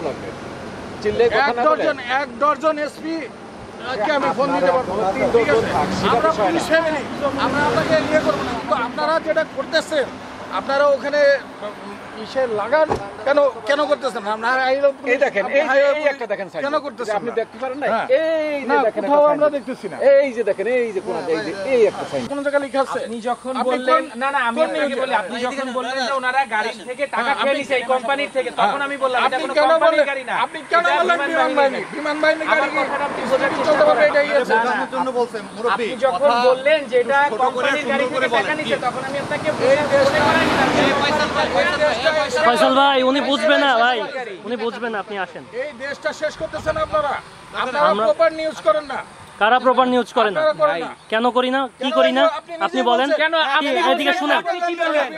লাগবে? চিল্লে কথা না বলে এক ডজন এসপি কে আমি ফোন দিতে পারবো। ঠিক আছে, আমরা পুলিশ ফ্যামিলি, আমরা আপনাকে ইয়ে করবো না, কিন্তু আপনারা যেটা করতেছেন, আপনারা ওখানে ইসে লাগান কেন করতেছেন? এই দেখেন, এই একটা দেখেন কেন করতেছেন? আপনি দেখতে পারেন না? হ্যাঁ। এই যে দেখেন, কোথাও আমরা দেখতেছি না। এই যে দেখেন, এই যে কোন এই একটা সাইন কোন জায়গায় লেখা আছে? আপনি যখন বললেন, না না আমি আপনাকে বলি, আপনি যখন বললেন যে ওনারা গাড়ি থেকে টাকা খেয়ে নিছে এই কোম্পানির থেকে, তখন আমি বললাম এটা কোনো কোম্পানির গাড়ি না। আপনি কেন বললেন বিমান বাহিনী গাড়ি? কথাটা আপনি বোঝার চেষ্টা করবেন, এটাই আছে আপনার জন্য বলছেন মুরব্বি। আপনি যখন বললেন যে এটা কোম্পানির গাড়ি থেকে টাকা নিছে, তখন আমি আপনাকে বলে করাইলাম ফয়সাল ভাই, উনি বুঝবে না ভাই, উনি বুঝবেন না, আপনি আসেন। এই দেশটা শেষ করতেছেন আপনারা প্রপার নিউজ করেন না। কারা প্রপার নিউজ করে না? কেন করি না? কি করি না? আপনি বলেন। কেন এদিকে শুনেন, আপনি কি বললেন?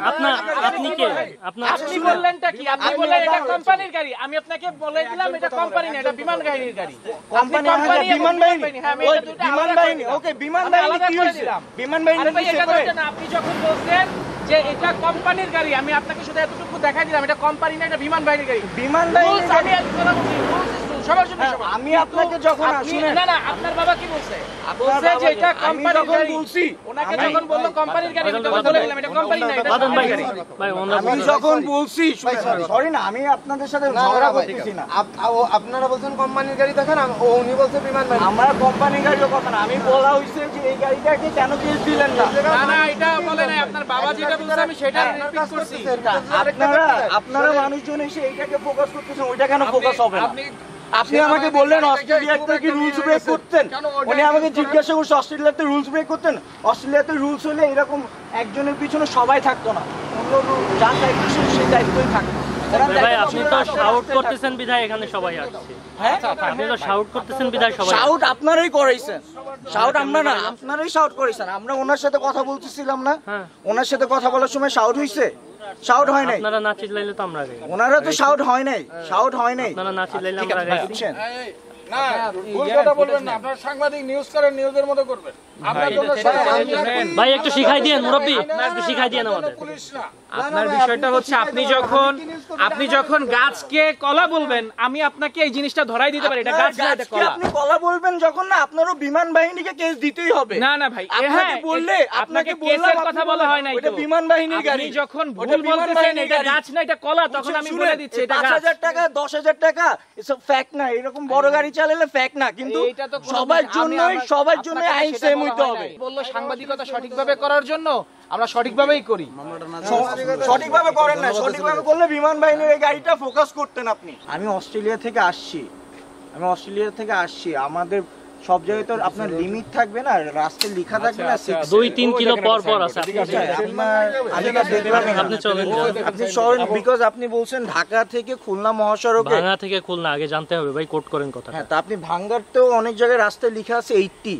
আপনি বললেনটা কি? আপনি বললেন এটা কোম্পানির গাড়ি, আমি আপনাকে বলে দিলাম এটা কোম্পানি না, এটা বিমান বাহিনীর গাড়ি। কোম্পানি বিমান বাহিনী, হ্যাঁ আমি বিমান বাহিনী, ওকে বিমান বাহিনী কি হইছে? বিমান বাহিনী আপনি যখন বলছেন যে এটা কোম্পানির গাড়ি, আমি আপনাকে শুধু এতটুকু দেখাই দিলাম, এটা কোম্পানি না, এটা বিমান বাহিনীর গাড়ি। বিমান বাহিনী আমি সবার জন্য আমি আপনাকে যখন না না আপনার বাবা কি বলছে? বলছে যে এটা কোম্পানির গাড়ি। বলছি ওনাকে যখন বললো কোম্পানির গাড়ি, আমি তখন বলে দিলাম এটা কোম্পানি না, এটা বাদন ভাই, গাড়ি। ভাই ওনারা আমি যখন বলছি, সরি না, আমি আপনাদের সাথে ঝগড়া করতেছি না। আপনারা বলছেন কোম্পানির গাড়ি দেখেন, উনি বলছে বিমান বাহিনী। আমরা কোম্পানি গাড়ির কথা না, আমি বলা হইছে যে এই গাড়িটাকে কেন কেস দিলেন না। না না এটা বলে নাই, আপনার বাবা যেটা বলছে আমি সেটা রিপিট করছি। আপনারা মানুষজন এসে এইটাকে ফোকাস করতেছেন, ওইটা কেন ফোকাস হবে না? আপনি আমাকে বললেন অস্ট্রেলিয়াতে কি রুলস ব্রেক করতেন, উনি আমাকে জিজ্ঞাসা করছে অস্ট্রেলিয়াতে রুলস ব্রেক করতেন। অস্ট্রেলিয়াতে রুলস হলে এরকম একজনের পিছনে সবাই থাকতো না, অন্য যার দায়িত্ব সেই দায়িত্বই থাকতো। ভাই আপনি তো শাউট করতেছেন বিধায় এখানে সবাই আসছে। হ্যাঁ, আপনি তো শাউট করতেছেন বিধায় সবাই। শাউট আপনারাই করাইছেন, শাউট আমরা না, আপনারাই শাউট করাইছেন। আমরা ওনার সাথে কথা বলতেছিলাম না, ওনার সাথে কথা বলার সময় শাউট হইছে? শাউট হয় নাই। আপনারা না চিল্লাইলে তো আমরা আগে। ওনারা তো শাউট হয় নাই, শাউট হয় নাই। আপনারা না চিল্লাইলে আমরা আগে। বুঝছেন না, ভুল কথা বলবেন না। আপনারা সাংবাদিক নিউজ করেন, নিউজের মতো করবেন। ভাই একটু শিখাই দিয়েন মুরব্বি, একটু শিখাই দিয়েন আমাদের। পুলিশ না, আপনার বিষয়টা হচ্ছে আপনি যখন গাছকে কলা বলবেন, আমি আপনাকে এই জিনিসটা ধরাই দিতে পারি, এটা গাছ না, এটা কলা। আপনি কলা বলবেন যখন, না আপনারও বিমান বাহিনীকে কেস দিতেই হবে। না না ভাই, আপনাকে বললে, আপনাকে কেসের কথা বলা হয় নাই তো। এটা বিমান বাহিনীর গাড়ি। আপনি যখন ভুল বলতেছেন এটা গাছ না এটা কলা, তখন আমি বলে দিচ্ছি এটা গাছ। ৫,০০০ টাকা ১০,০০০ টাকা এসব ফ্যাক্ট না, এরকম বড় গাড়ি চালালে ফ্যাক্ট না, কিন্তু এইটা তো সবার জন্য আইন সেম হইতে হবে। বললো সাংবাদিকতা সঠিকভাবে করার জন্য আমরা সঠিকভাবেই করি। সঠিকভাবে করেন না, সঠিকভাবে করলে বিমান বাহিনীর এই গাড়িটা ফোকাস করতেন আপনি। আমি অস্ট্রেলিয়া থেকে আসছি, আমাদের সব জায়গায় তো আপনার লিমিট থাকবে না, রাস্তায় লেখা থাকবে না 2-3 কিলো পর পর আছে। আপনি চলেন, বিকজ আপনি বলছেন ঢাকা থেকে খুলনা মহাসড়কে। ভাঙা থেকে খুলনা আগে জানতে হবে ভাই, কোট করেন কথা। হ্যাঁ, তা আপনি ভাঙ্গারতেও অনেক জায়গায় রাস্তায় লেখা আছে 80।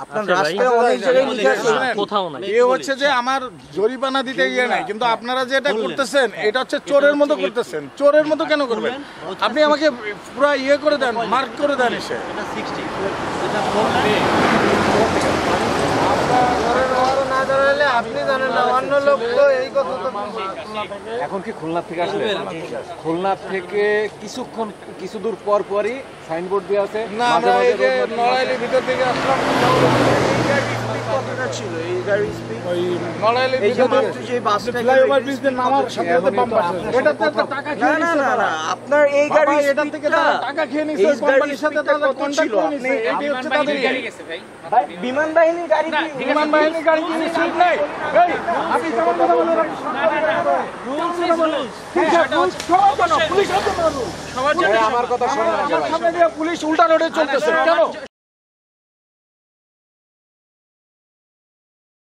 আপনার রাস্তায় অনেক জায়গায় লেখা আছে কোথাও নাই। এ হচ্ছে যে আমার জরিমানা দিতে গিয়ে নাই, কিন্তু আপনারা যেটা করতেছেন এটা হচ্ছে চোরের মতো করতেছেন। চোরের মতো কেন করবেন? আপনি আমাকে পুরো ইয়ে করে দেন, মার্ক করে দেন এসে। না ধরালে আপনি জানেন না, অন্য লোক তো এই কথা তো। এখন কি খুলনা থেকে আসলে? খুলনা থেকে কিছু দূর পর পরই সাইনবোর্ড দেওয়া আছে। না, আমরা এই যে নড়াইলের ভিতর থেকে আসলাম, কতটা ছিল এই গাড়ির স্পিড? ওই নড়াইলের এই যে ভিতর মাত্র যে বাসটা ফ্লাইওভার ব্রিজ দিয়ে নামার সাথে সাথে বাম্পার। এটা তো একটা টাকা খেয়ে নিছে তারা। আপনার এই গাড়ি এটা থেকে তারা টাকা খেয়ে নিছে, ওই কোম্পানির সাথে তারা কন্ট্যাক্ট করে নিছে। এটাই হচ্ছে তাদের গাড়ি গেছে ভাই। বিমান বাহিনীর গাড়ি। বিমান বাহিনীর গাড়ি কি ঠিক নাই? এই আপনি কেমন কথা বলেন? Rules is rules. পুলিশ সবার জন্য আমার কথা শোনেন। সামনে দিয়ে পুলিশ উল্টা রোডে চলতেছে কেন?